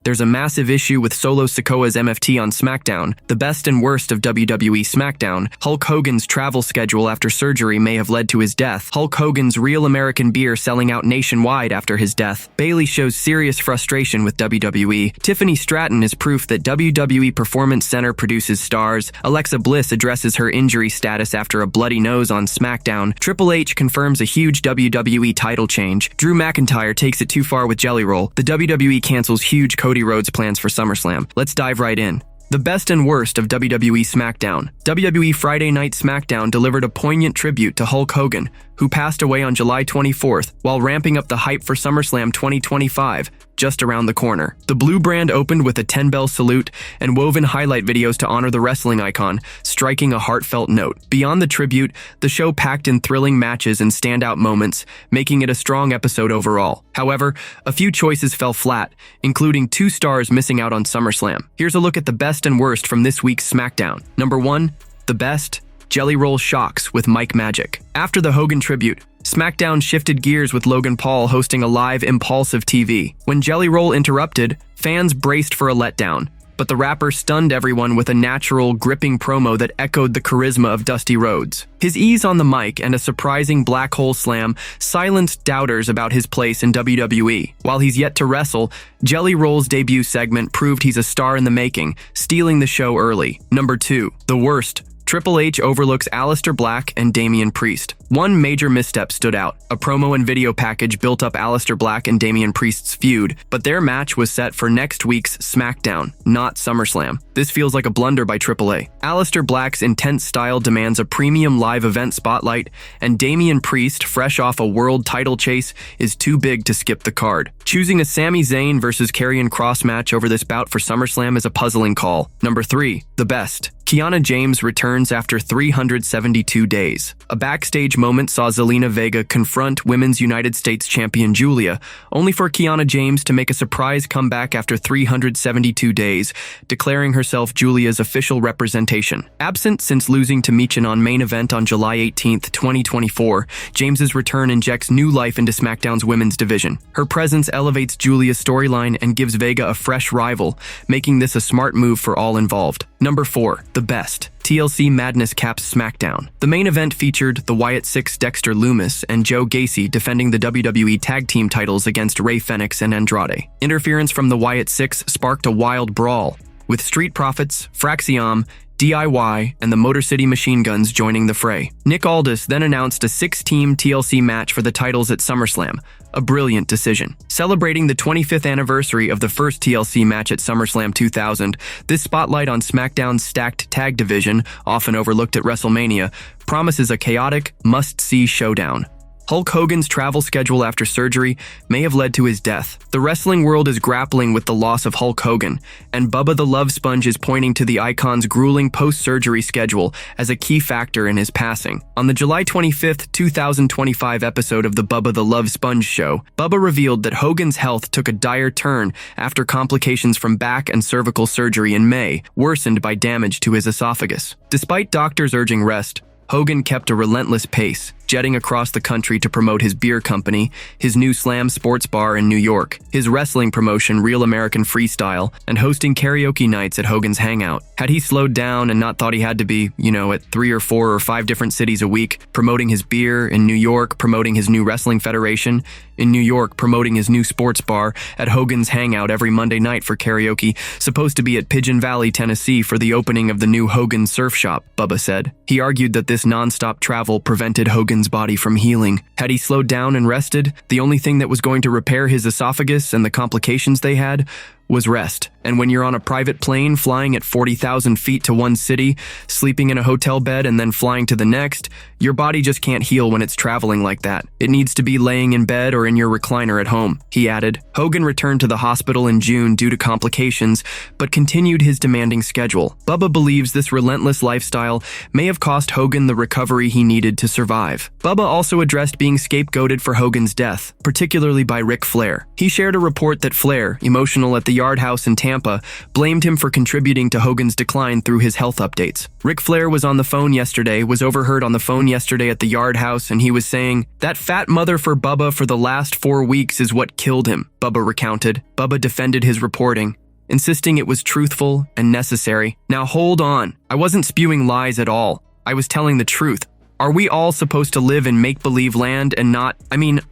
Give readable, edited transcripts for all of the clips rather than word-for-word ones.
there's a massive issue with Solo Sikoa's MFT on SmackDown. The best and worst of WWE SmackDown. Hulk Hogan's travel schedule after surgery may have led to his death. Hulk Hogan's Real American beer selling out nationwide after his death. Bayley shows serious frustration with WWE. Tiffany Stratton is proof that WWE Performance Center produces stars. Alexa Bliss addresses her injury status after a bloody nose on SmackDown. Triple H confirms a huge WWE title change. Drew McIntyre takes it too far with Jelly Roll. The WWE cancels huge Cody Rhodes plans for SummerSlam. Let's dive right in. The best and worst of WWE SmackDown. WWE Friday Night SmackDown delivered a poignant tribute to Hulk Hogan, who passed away on July 24th, while ramping up the hype for SummerSlam 2025, just around the corner. The blue brand opened with a 10-bell salute and woven highlight videos to honor the wrestling icon, striking a heartfelt note. Beyond the tribute, the show packed in thrilling matches and standout moments, making it a strong episode overall. However, a few choices fell flat, including 2 stars missing out on SummerSlam. Here's a look at the best and worst from this week's SmackDown. Number 1, the best, Jelly Roll shocks with Mike Magic. After the Hogan tribute, SmackDown shifted gears with Logan Paul hosting a live Impulsive TV. When Jelly Roll interrupted, fans braced for a letdown, but the rapper stunned everyone with a natural, gripping promo that echoed the charisma of Dusty Rhodes. His ease on the mic and a surprising black hole slam silenced doubters about his place in WWE. While he's yet to wrestle, Jelly Roll's debut segment proved he's a star in the making, stealing the show early. Number 2, the worst. Triple H overlooks Aleister Black and Damian Priest. One major misstep stood out. A promo and video package built up Aleister Black and Damian Priest's feud, but their match was set for next week's SmackDown, not SummerSlam. This feels like a blunder by Triple H. Aleister Black's intense style demands a premium live event spotlight, and Damian Priest, fresh off a world title chase, is too big to skip the card. Choosing a Sami Zayn versus Karrion Kross match over this bout for SummerSlam is a puzzling call. Number 3, the best. Kiana James returns after 372 days. A backstage moment saw Zelina Vega confront Women's United States champion Julia, only for Kiana James to make a surprise comeback after 372 days, declaring herself Julia's official representation. Absent since losing to Michin on Main Event on July 18, 2024, James's return injects new life into SmackDown's women's division. Her presence elevates Julia's storyline and gives Vega a fresh rival, making this a smart move for all involved. Number 4, the best. TLC Madness caps SmackDown. The main event featured the Wyatt Six, Dexter Lumis, and Joe Gacy defending the WWE Tag Team titles against Rey Fenix and Andrade. Interference from the Wyatt Six sparked a wild brawl, with Street Profits, Fraxiom, DIY, and the Motor City Machine Guns joining the fray. Nick Aldis then announced a 6-team TLC match for the titles at SummerSlam, a brilliant decision. Celebrating the 25th anniversary of the first TLC match at SummerSlam 2000, this spotlight on SmackDown's stacked tag division, often overlooked at WrestleMania, promises a chaotic, must-see showdown. Hulk Hogan's travel schedule after surgery may have led to his death. The wrestling world is grappling with the loss of Hulk Hogan, and Bubba the Love Sponge is pointing to the icon's grueling post-surgery schedule as a key factor in his passing. On the July 25, 2025 episode of the Bubba the Love Sponge show, Bubba revealed that Hogan's health took a dire turn after complications from back and cervical surgery in May, worsened by damage to his esophagus. Despite doctors urging rest, Hogan kept a relentless pace, jetting across the country to promote his beer company, his new Slam sports bar in New York, his wrestling promotion Real American Freestyle, and hosting karaoke nights at Hogan's Hangout. Had he slowed down and not thought he had to be, at 3 or 4 or 5 different cities a week, promoting his beer in New York, promoting his new wrestling federation, in New York, promoting his new sports bar, at Hogan's Hangout every Monday night for karaoke, supposed to be at Pigeon Valley, Tennessee for the opening of the new Hogan Surf Shop, Bubba said. He argued that this non-stop travel prevented Hogan's body from healing. Had he slowed down and rested, the only thing that was going to repair his esophagus and the complications they had was rest. And when you're on a private plane flying at 40,000 feet to one city, sleeping in a hotel bed and then flying to the next, your body just can't heal when it's traveling like that. It needs to be laying in bed or in your recliner at home, he added. Hogan returned to the hospital in June due to complications, but continued his demanding schedule. Bubba believes this relentless lifestyle may have cost Hogan the recovery he needed to survive. Bubba also addressed being scapegoated for Hogan's death, particularly by Ric Flair. He shared a report that Flair, emotional at the Yard House in Tampa blamed him for contributing to Hogan's decline through his health updates. Ric Flair was overheard on the phone yesterday at the Yard House, and he was saying, "That fat mother for Bubba for the last 4 weeks is what killed him," Bubba recounted. Bubba defended his reporting, insisting it was truthful and necessary. "Now hold on. I wasn't spewing lies at all. I was telling the truth. Are we all supposed to live in make-believe land and not?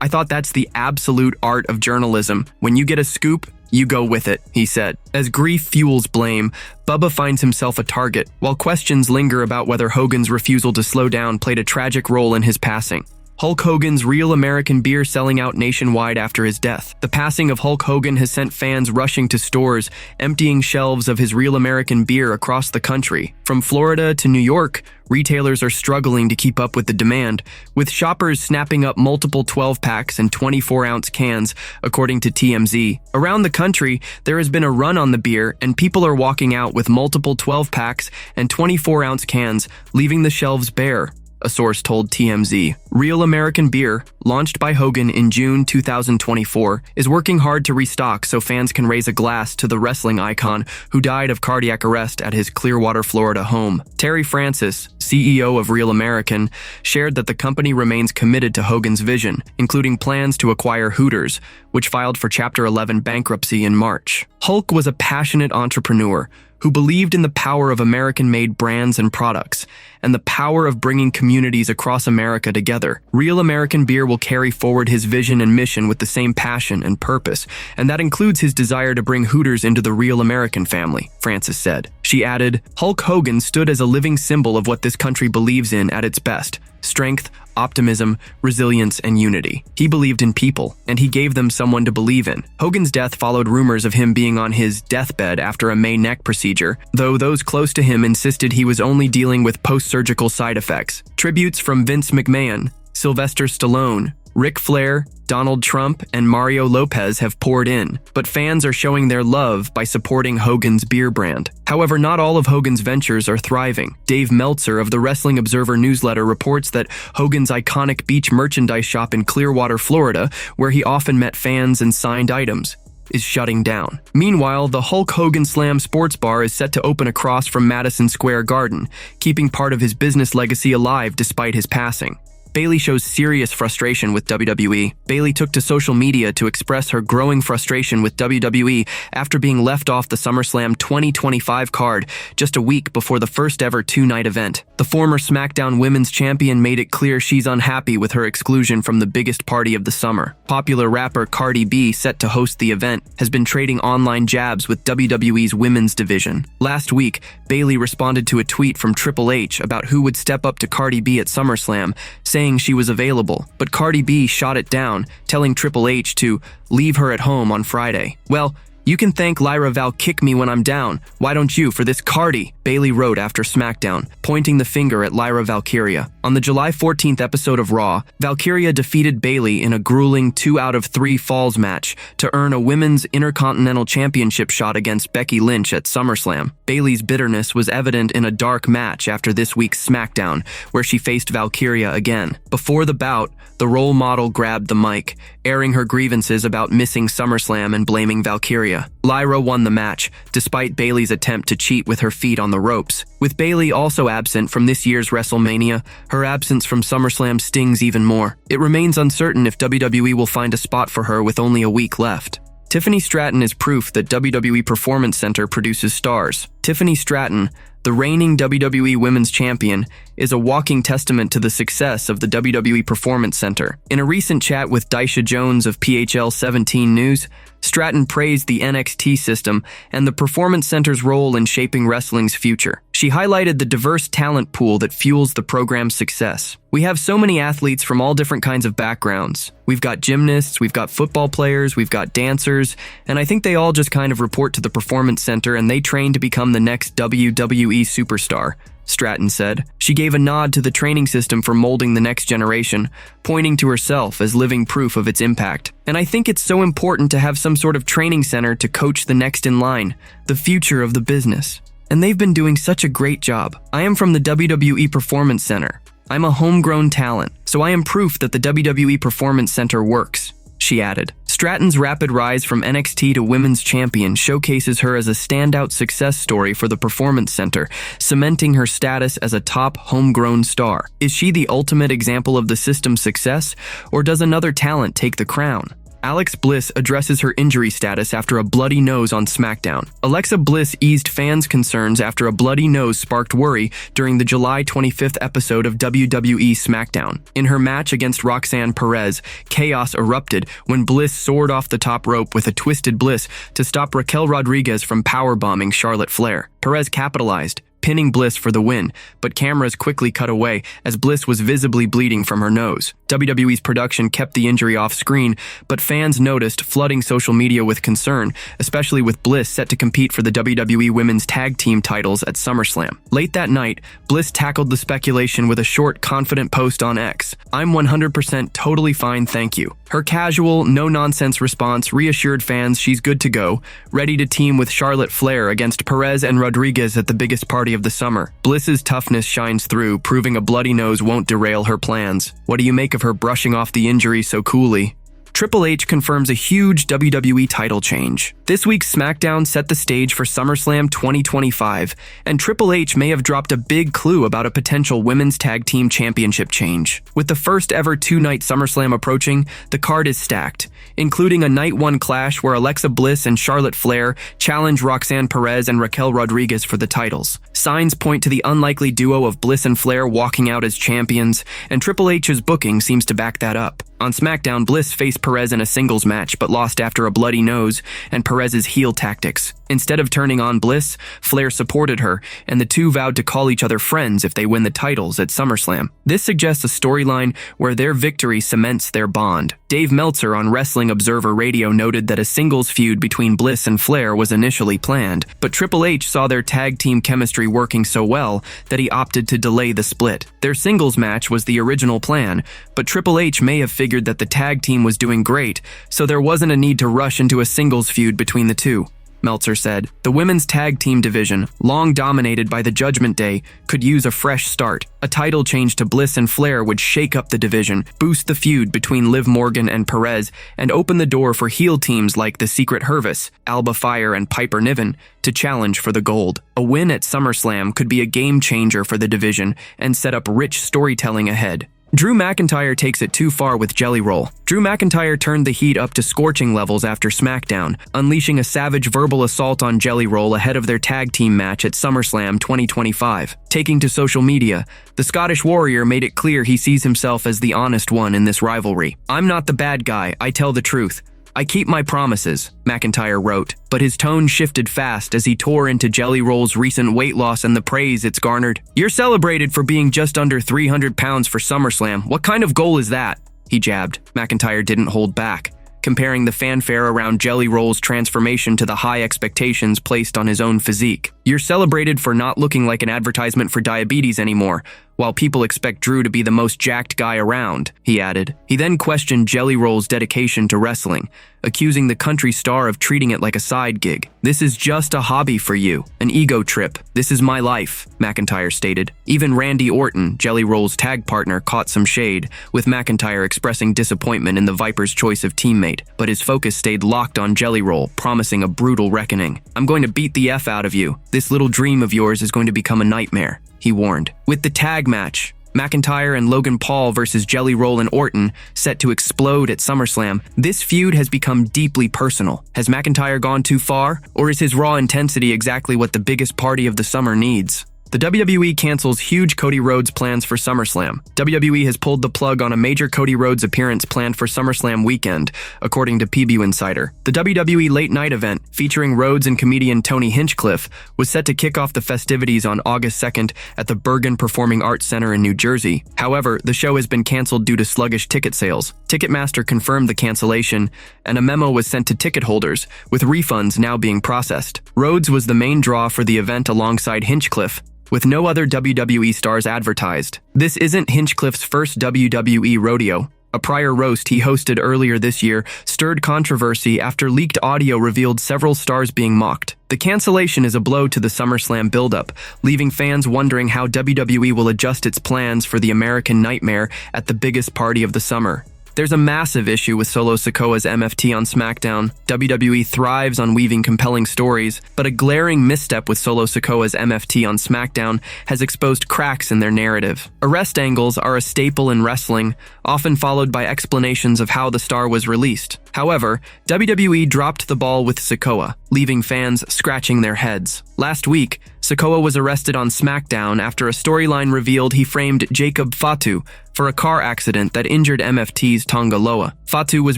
I thought that's the absolute art of journalism. When you get a scoop, you go with it," he said. As grief fuels blame, Bubba finds himself a target, while questions linger about whether Hogan's refusal to slow down played a tragic role in his passing. Hulk Hogan's Real American Beer selling out nationwide after his death. The passing of Hulk Hogan has sent fans rushing to stores, emptying shelves of his Real American Beer across the country. From Florida to New York, retailers are struggling to keep up with the demand, with shoppers snapping up multiple 12-packs and 24-ounce cans, according to TMZ. Around the country, there has been a run on the beer, and people are walking out with multiple 12-packs and 24-ounce cans, leaving the shelves bare, a source told TMZ. Real American Beer, launched by Hogan in June 2024, is working hard to restock so fans can raise a glass to the wrestling icon who died of cardiac arrest at his Clearwater, Florida home. Terry Francis, CEO of Real American, shared that the company remains committed to Hogan's vision, including plans to acquire Hooters, which filed for Chapter 11 bankruptcy in March. Hulk was a passionate entrepreneur who believed in the power of American-made brands and products, and the power of bringing communities across America together. Real American Beer will carry forward his vision and mission with the same passion and purpose, and that includes his desire to bring Hooters into the Real American family, Francis said. She added, "Hulk Hogan stood as a living symbol of what this country believes in at its best: strength, optimism, resilience, and unity. He believed in people, and he gave them someone to believe in." Hogan's death followed rumors of him being on his deathbed after a May neck procedure, though those close to him insisted he was only dealing with post-surgical side effects. Tributes from Vince McMahon, Sylvester Stallone, Ric Flair, Donald Trump, and Mario Lopez have poured in, but fans are showing their love by supporting Hogan's beer brand. However, not all of Hogan's ventures are thriving. Dave Meltzer of the Wrestling Observer newsletter reports that Hogan's iconic beach merchandise shop in Clearwater, Florida, where he often met fans and signed items, is shutting down. Meanwhile, the Hulk Hogan Slam sports bar is set to open across from Madison Square Garden, keeping part of his business legacy alive despite his passing. Bayley shows serious frustration with WWE. Bayley took to social media to express her growing frustration with WWE after being left off the SummerSlam 2025 card just a week before the first ever two-night event. The former SmackDown Women's Champion made it clear she's unhappy with her exclusion from the biggest party of the summer. Popular rapper Cardi B, set to host the event, has been trading online jabs with WWE's women's division. Last week, Bayley responded to a tweet from Triple H about who would step up to Cardi B at SummerSlam, saying she was available, but Cardi B shot it down, telling Triple H to leave her at home on Friday. "Well, you can thank Lyra Val kick me when I'm down. Why don't you for this Cardi?" Bayley wrote after SmackDown, pointing the finger at Lyra Valkyria. On the July 14th episode of Raw, Valkyria defeated Bayley in a grueling 2 out of 3 falls match to earn a Women's Intercontinental Championship shot against Becky Lynch at SummerSlam. Bayley's bitterness was evident in a dark match after this week's SmackDown, where she faced Valkyria again. Before the bout, the role model grabbed the mic, airing her grievances about missing SummerSlam and blaming Valkyria. Lyra won the match, despite Bayley's attempt to cheat with her feet on the ropes. With Bayley also absent from this year's WrestleMania, her absence from SummerSlam stings even more. It remains uncertain if WWE will find a spot for her with only a week left. Tiffany Stratton is proof that WWE Performance Center produces stars. Tiffany Stratton, the reigning WWE Women's Champion, is a walking testament to the success of the WWE Performance Center. In a recent chat with Daisha Jones of PHL 17 News, Stratton praised the NXT system and the Performance Center's role in shaping wrestling's future. She highlighted the diverse talent pool that fuels the program's success. "We have so many athletes from all different kinds of backgrounds. We've got gymnasts, we've got football players, we've got dancers, and I think they all just kind of report to the Performance Center and they train to become the next WWE superstar," Stratton said. She gave a nod to the training system for molding the next generation, pointing to herself as living proof of its impact. "And I think it's so important to have some sort of training center to coach the next in line, the future of the business. And they've been doing such a great job. I am from the WWE Performance Center. I'm a homegrown talent, so I am proof that the WWE Performance Center works," she added. Stratton's rapid rise from NXT to Women's Champion showcases her as a standout success story for the Performance Center, cementing her status as a top homegrown star. Is she the ultimate example of the system's success, or does another talent take the crown? Alexa Bliss addresses her injury status after a bloody nose on SmackDown. Alexa Bliss eased fans' concerns after a bloody nose sparked worry during the July 25th episode of WWE SmackDown. In her match against Roxanne Perez, chaos erupted when Bliss soared off the top rope with a twisted Bliss to stop Raquel Rodriguez from powerbombing Charlotte Flair. Perez capitalized, pinning Bliss for the win, but cameras quickly cut away as Bliss was visibly bleeding from her nose. WWE's production kept the injury off screen, but fans noticed, flooding social media with concern, especially with Bliss set to compete for the WWE Women's Tag Team titles at SummerSlam. Late that night, Bliss tackled the speculation with a short, confident post on X. "I'm 100% totally fine, thank you." Her casual, no-nonsense response reassured fans she's good to go, ready to team with Charlotte Flair against Perez and Rodriguez at the biggest party of the summer. Bliss's toughness shines through, proving a bloody nose won't derail her plans. What do you make of her brushing off the injury so coolly? Triple H confirms a huge WWE title change. This week's SmackDown set the stage for SummerSlam 2025, and Triple H may have dropped a big clue about a potential Women's Tag Team Championship change. With the first ever two-night SummerSlam approaching, the card is stacked, including a Night 1 clash where Alexa Bliss and Charlotte Flair challenge Roxanne Perez and Raquel Rodriguez for the titles. Signs point to the unlikely duo of Bliss and Flair walking out as champions, and Triple H's booking seems to back that up. On SmackDown, Bliss faced Perez in a singles match but lost after a bloody nose and Perez's heel tactics. Instead of turning on Bliss, Flair supported her, and the two vowed to call each other friends if they win the titles at SummerSlam. This suggests a storyline where their victory cements their bond. Dave Meltzer on Wrestling Observer Radio noted that a singles feud between Bliss and Flair was initially planned, but Triple H saw their tag team chemistry working so well that he opted to delay the split. Their singles match was the original plan, but Triple H may have figured that the tag team was doing great, so there wasn't a need to rush into a singles feud between the two. Meltzer said, "The women's tag team division, long dominated by the Judgment Day, could use a fresh start. A title change to Bliss and Flair would shake up the division, boost the feud between Liv Morgan and Perez, and open the door for heel teams like the Secret Hervis, Alba Fire, and Piper Niven to challenge for the gold. A win at SummerSlam could be a game changer for the division and set up rich storytelling ahead." Drew McIntyre takes it too far with Jelly Roll. Drew McIntyre turned the heat up to scorching levels after SmackDown, unleashing a savage verbal assault on Jelly Roll ahead of their tag team match at SummerSlam 2025. Taking to social media, the Scottish Warrior made it clear he sees himself as the honest one in this rivalry. "I'm not the bad guy, I tell the truth. I keep my promises," McIntyre wrote, but his tone shifted fast as he tore into Jelly Roll's recent weight loss and the praise it's garnered. "You're celebrated for being just under 300 pounds for SummerSlam. What kind of goal is that?" he jabbed. McIntyre didn't hold back, comparing the fanfare around Jelly Roll's transformation to the high expectations placed on his own physique. "You're celebrated for not looking like an advertisement for diabetes anymore, while people expect Drew to be the most jacked guy around," he added. He then questioned Jelly Roll's dedication to wrestling, accusing the country star of treating it like a side gig. "This is just a hobby for you, an ego trip. This is my life," McIntyre stated. Even Randy Orton, Jelly Roll's tag partner, caught some shade, with McIntyre expressing disappointment in the Viper's choice of teammate, but his focus stayed locked on Jelly Roll, promising a brutal reckoning. "I'm going to beat the F out of you. This little dream of yours is going to become a nightmare," he warned. With the tag match, McIntyre and Logan Paul versus Jelly Roll and Orton, set to explode at SummerSlam, this feud has become deeply personal. Has McIntyre gone too far, or is his raw intensity exactly what the biggest party of the summer needs? The WWE cancels huge Cody Rhodes plans for SummerSlam. WWE has pulled the plug on a major Cody Rhodes appearance planned for SummerSlam weekend, according to PBU Insider. The WWE Late Night event, featuring Rhodes and comedian Tony Hinchcliffe, was set to kick off the festivities on August 2nd at the Bergen Performing Arts Center in New Jersey. However, the show has been canceled due to sluggish ticket sales. Ticketmaster confirmed the cancellation, and a memo was sent to ticket holders, with refunds now being processed. Rhodes was the main draw for the event alongside Hinchcliffe, with no other WWE stars advertised. This isn't Hinchcliffe's first WWE rodeo. A prior roast he hosted earlier this year stirred controversy after leaked audio revealed several stars being mocked. The cancellation is a blow to the SummerSlam buildup, leaving fans wondering how WWE will adjust its plans for the American Nightmare at the biggest party of the summer. There's a massive issue with Solo Sikoa's MFT on SmackDown. WWE thrives on weaving compelling stories, but a glaring misstep with Solo Sikoa's MFT on SmackDown has exposed cracks in their narrative. Arrest angles are a staple in wrestling, often followed by explanations of how the star was released. However, WWE dropped the ball with Sikoa, leaving fans scratching their heads. Last week, Sikoa was arrested on SmackDown after a storyline revealed he framed Jacob Fatu for a car accident that injured MFT's Tonga Loa. Fatu was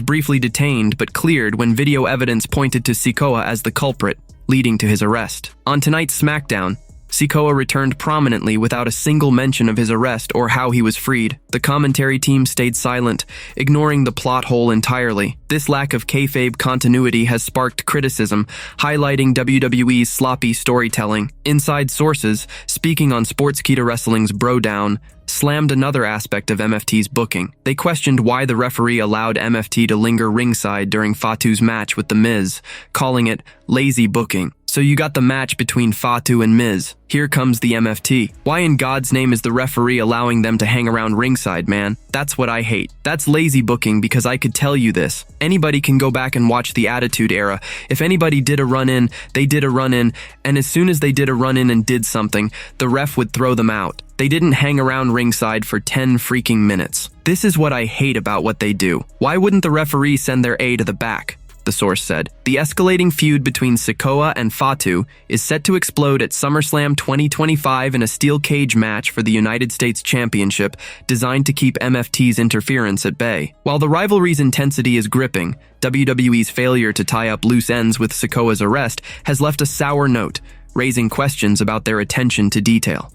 briefly detained but cleared when video evidence pointed to Sikoa as the culprit, leading to his arrest. On tonight's SmackDown, Sikoa returned prominently without a single mention of his arrest or how he was freed. The commentary team stayed silent, ignoring the plot hole entirely. This lack of kayfabe continuity has sparked criticism, highlighting WWE's sloppy storytelling. Inside sources, speaking on Sportskeeda Wrestling's Bro Down, slammed another aspect of MFT's booking. They questioned why the referee allowed MFT to linger ringside during Fatu's match with The Miz, calling it lazy booking. So you got the match between Fatu and Miz. Here comes the MFT. Why in God's name is the referee allowing them to hang around ringside, man? That's what I hate. That's lazy booking because I could tell you this. Anybody can go back and watch the Attitude Era. If anybody did a run-in, they did a run-in, and as soon as they did a run-in and did something, the ref would throw them out. They didn't hang around ringside for 10 freaking minutes. This is what I hate about what they do. Why wouldn't the referee send their A to the back? The source said. The escalating feud between Sikoa and Fatu is set to explode at SummerSlam 2025 in a steel cage match for the United States Championship designed to keep MFT's interference at bay. While the rivalry's intensity is gripping, WWE's failure to tie up loose ends with Sikoa's arrest has left a sour note, raising questions about their attention to detail.